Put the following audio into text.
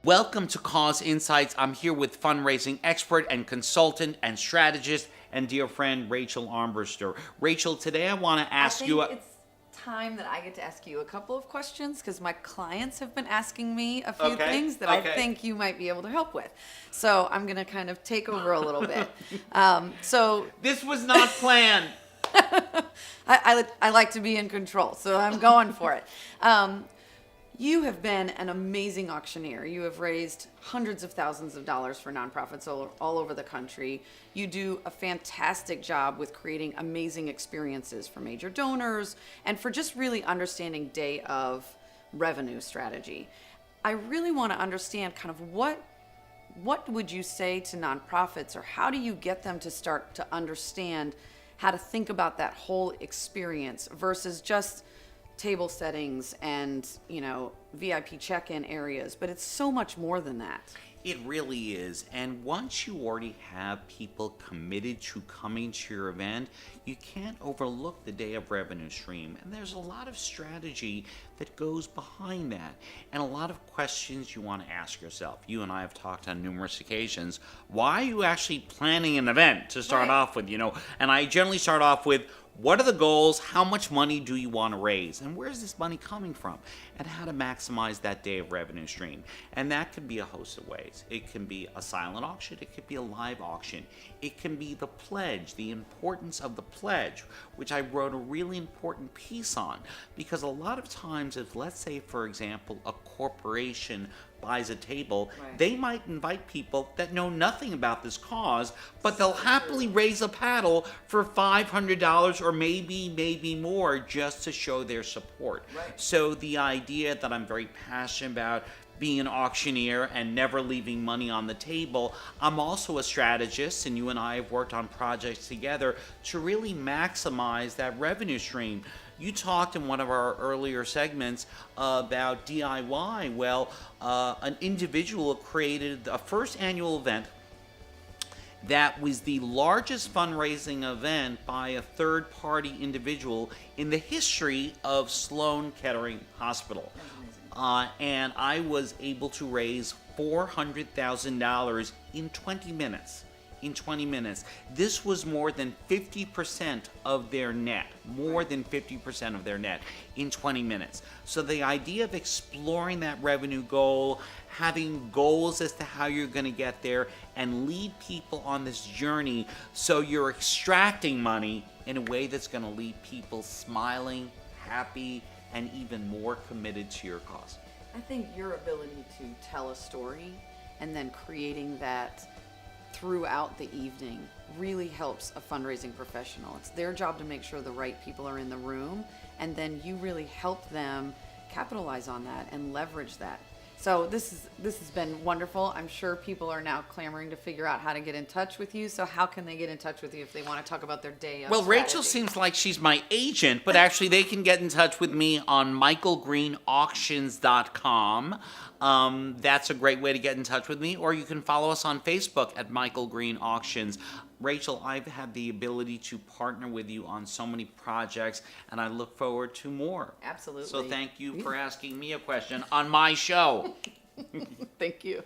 Welcome to Cause Insights. I'm here with fundraising expert and consultant and strategist and dear friend Rachel Armbruster. Rachel, today I want to ask you. It's time that I get to ask you a couple of questions because my clients have been asking me a few things that I think you might be able to help with. So I'm going to kind of take over a little bit. This was not planned. I like to be in control, so I'm going for it. You have been an amazing auctioneer. You have raised hundreds of thousands of dollars for nonprofits all over the country. You do a fantastic job with creating amazing experiences for major donors and for just really understanding day of revenue strategy. I really want to understand kind of what would you say to nonprofits, or how do you get them to start to understand how to think about that whole experience versus just table settings and, VIP check-in areas, but it's so much more than that. It really is. And once you already have people committed to coming to your event, you can't overlook the day of revenue stream. And there's a lot of strategy that goes behind that, and a lot of questions you want to ask yourself. You and I have talked on numerous occasions. Why are you actually planning an event to start off with? And I generally start off with, what are the goals? How much money do you want to raise? And where's this money coming from? And how to maximize that day of revenue stream. And that could be a host of ways. It can be a silent auction. It could be a live auction. It can be the pledge, the importance of the pledge, which I wrote a really important piece on. Because a lot of times, if, let's say, for example, a corporation buys a table, they might invite people that know nothing about this cause, but they'll happily raise a paddle for $500 or maybe more just to show their support. So the idea that I'm very passionate about being an auctioneer and never leaving money on the table, I'm also a strategist, and you and I have worked on projects together to really maximize that revenue stream. You talked in one of our earlier segments about DIY. Well, an individual created a first annual event that was the largest fundraising event by a third-party individual in the history of Sloan Kettering Hospital. And I was able to raise $400,000 in 20 minutes. This was more than 50% of their net, in 20 minutes. So the idea of exploring that revenue goal, having goals as to how you're going to get there, and lead people on this journey so you're extracting money in a way that's going to leave people smiling, happy, and even more committed to your cause. I think your ability to tell a story and then creating that throughout the evening really helps a fundraising professional. It's their job to make sure the right people are in the room, and then you really help them capitalize on that and leverage that. So this has been wonderful. I'm sure people are now clamoring to figure out how to get in touch with you. So how can they get in touch with you if they want to talk about their day of strategy? Rachel seems like she's my agent, but actually they can get in touch with me on michaelgreenauctions.com. That's a great way to get in touch with me. Or you can follow us on Facebook at Michael Green Auctions. Rachel, I've had the ability to partner with you on so many projects, and I look forward to more. Absolutely. So thank you for asking me a question on my show. Thank you.